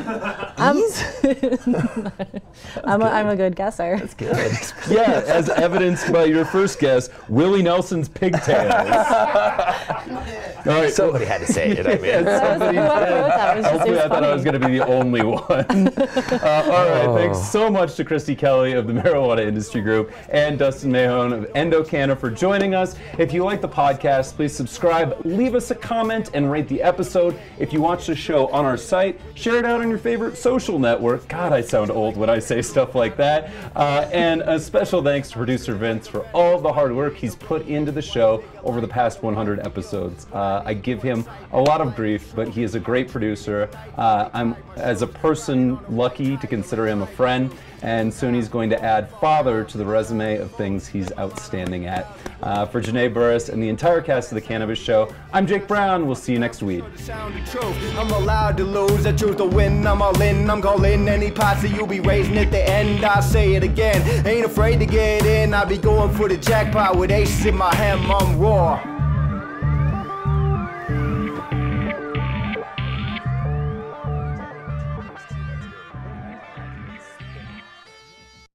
[SPEAKER 4] I'm a good guesser.
[SPEAKER 6] That's good.
[SPEAKER 2] Yeah, as evidenced by your first guess, Willie Nelson's pigtails. All right,
[SPEAKER 6] Somebody had to say it. I mean,
[SPEAKER 2] hopefully I thought I was going to be the only one. All right, thanks so much to Kristi Kelly of the Marijuana Industry Group and Dustin Mahon of Endocanna for joining us. If you like the podcast, please subscribe, leave us a comment, and rate the episode. If you watch the show on our site, share it out on your favorite social network. God, I sound old when I say stuff like that. And a special thanks to producer Vince for all the hard work he's put into the show over the past 100 episodes. I give him a lot of grief, but he is a great producer. I'm, as a person, lucky to consider him a friend, and soon he's going to add father to the resume of things he's outstanding at. For Janae Burris and the entire cast of The Cannabist Show, I'm JakeBrowne. We'll see you next week.
[SPEAKER 7] I'm allowed to lose, I choose to win, I'm all in, I'm calling any posse you'll be raising at the end. I say it again, ain't afraid to get in, I'll be going for the jackpot with aces in my hand, I'm raw.